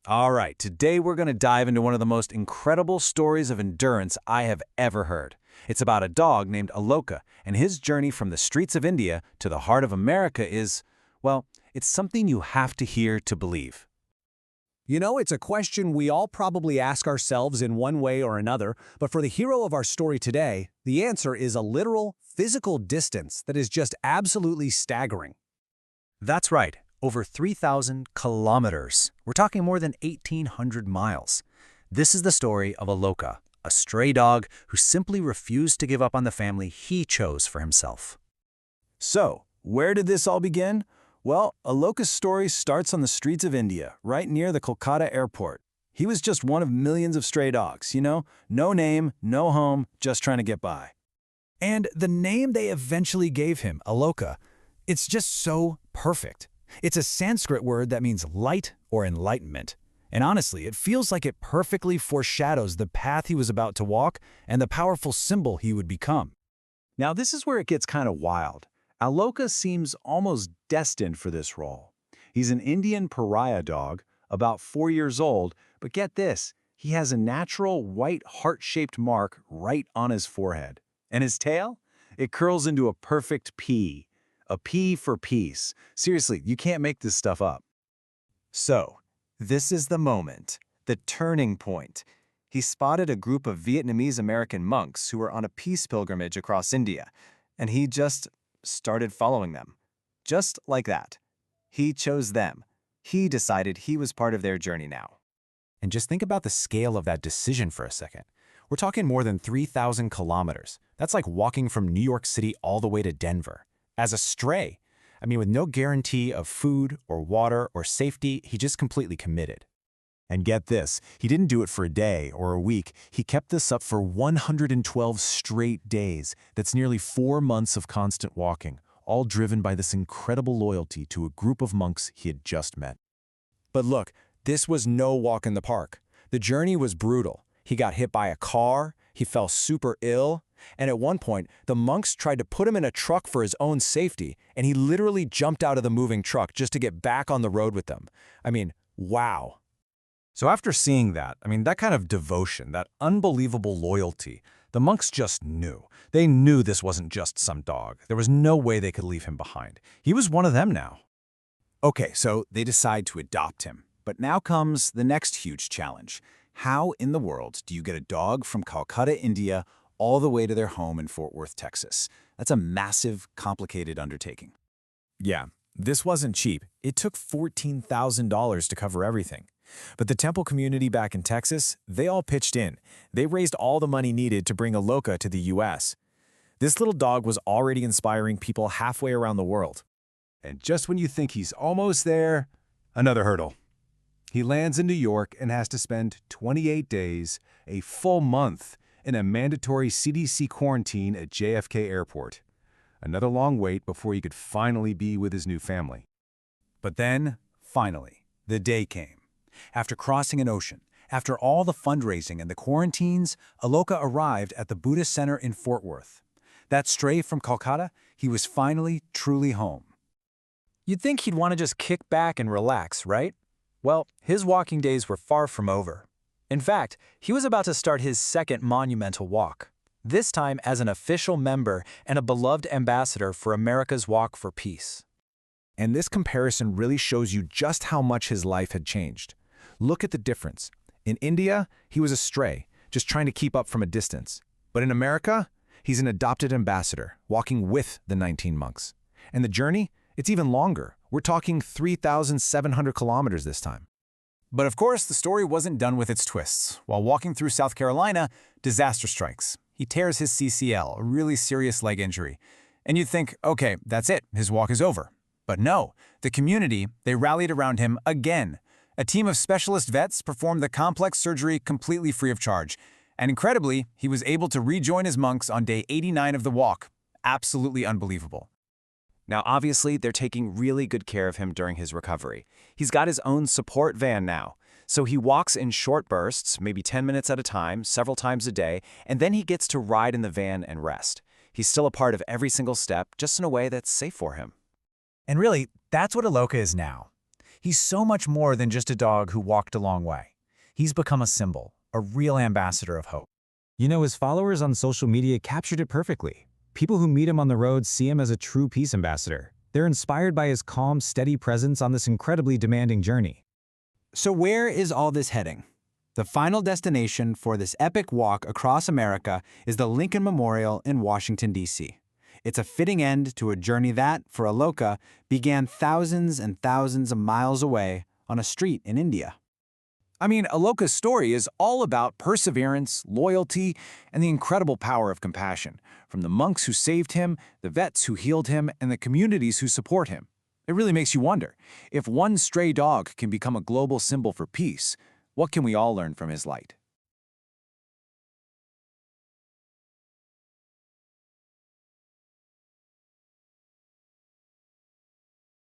All right, today we're going to dive into one of the most incredible stories of endurance I have ever heard. It's about a dog named Aloka, and his journey from the streets of India to the heart of America is, well, it's something you have to hear to believe. You know, it's a question we all probably ask ourselves in one way or another, but for the hero of our story today, the answer is a literal, physical distance that is just absolutely staggering. That's right, over 3,000 kilometers. We're talking more than 1,800 miles. This is the story of Aloka, a stray dog who simply refused to give up on the family he chose for himself. So, where did this all begin? Well, Aloka's story starts on the streets of India, right near the Kolkata Airport. He was just one of millions of stray dogs, no name, no home, just trying to get by. And the name they eventually gave him, Aloka, it's just so perfect. It's a Sanskrit word that means light or enlightenment. And honestly, it feels like it perfectly foreshadows the path he was about to walk and the powerful symbol he would become. Now, this is where it gets kind of wild. Aloka seems almost destined for this role. He's an Indian Pariah dog, about 4 years old, but get this, he has a natural white heart-shaped mark right on his forehead. And his tail? It curls into a perfect P. A P for peace. Seriously, you can't make this stuff up. So, this is the moment, the turning point. He spotted a group of Vietnamese-American monks who were on a peace pilgrimage across India, and he just started following them. Just like that. He chose them. He decided he was part of their journey now. And just think about the scale of that decision for a second. We're talking more than 3,000 kilometers. That's like walking from New York City all the way to Denver. As a stray, with no guarantee of food or water or safety, he just completely committed. And get this, he didn't do it for a day or a week. He kept this up for 112 straight days. That's nearly 4 months of constant walking, all driven by this incredible loyalty to a group of monks he had just met. But look, this was no walk in the park. The journey was brutal. He got hit by a car, he fell super ill, and at one point, the monks tried to put him in a truck for his own safety, and he literally jumped out of the moving truck just to get back on the road with them. Wow. So after seeing that, that kind of devotion, that unbelievable loyalty, the monks just knew. They knew this wasn't just some dog. There was no way they could leave him behind. He was one of them now. Okay, so they decide to adopt him. But now comes the next huge challenge. How in the world do you get a dog from Kolkata, India, all the way to their home in Fort Worth, Texas? That's a massive, complicated undertaking. Yeah, this wasn't cheap. It took $14,000 to cover everything. But the temple community back in Texas, they all pitched in. They raised all the money needed to bring Aloka to the U.S. This little dog was already inspiring people halfway around the world. And just when you think he's almost there, another hurdle. He lands in New York and has to spend 28 days, a full month, in a mandatory CDC quarantine at JFK Airport. Another long wait before he could finally be with his new family. But then, finally, the day came. After crossing an ocean, after all the fundraising and the quarantines, Aloka arrived at the Buddhist Center in Fort Worth. That stray from Kolkata, he was finally truly home. You'd think he'd want to just kick back and relax, right? Well, his walking days were far from over. In fact, he was about to start his second monumental walk, this time as an official member and a beloved ambassador for America's Walk for Peace. And this comparison really shows you just how much his life had changed. Look at the difference. In India, he was a stray, just trying to keep up from a distance. But in America, he's an adopted ambassador, walking with the 19 monks. And the journey? It's even longer. We're talking 3,700 kilometers this time. But of course, the story wasn't done with its twists. While walking through South Carolina, disaster strikes. He tears his CCL, a really serious leg injury. And you'd think, okay, that's it, his walk is over. But no, the community, they rallied around him again. A team of specialist vets performed the complex surgery completely free of charge. And incredibly, he was able to rejoin his monks on day 89 of the walk. Absolutely unbelievable. Now, obviously, they're taking really good care of him during his recovery. He's got his own support van now. So he walks in short bursts, maybe 10 minutes at a time, several times a day, and then he gets to ride in the van and rest. He's still a part of every single step, just in a way that's safe for him. And really, that's what Aloka is now. He's so much more than just a dog who walked a long way. He's become a symbol, a real ambassador of hope. You know, his followers on social media captured it perfectly. People who meet him on the road see him as a true peace ambassador. They're inspired by his calm, steady presence on this incredibly demanding journey. So where is all this heading? The final destination for this epic walk across America is the Lincoln Memorial in Washington, D.C. It's a fitting end to a journey that, for Aloka, began thousands and thousands of miles away on a street in India. I mean, Aloka's story is all about perseverance, loyalty, and the incredible power of compassion, from the monks who saved him, the vets who healed him, and the communities who support him. It really makes you wonder, if one stray dog can become a global symbol for peace, what can we all learn from his light?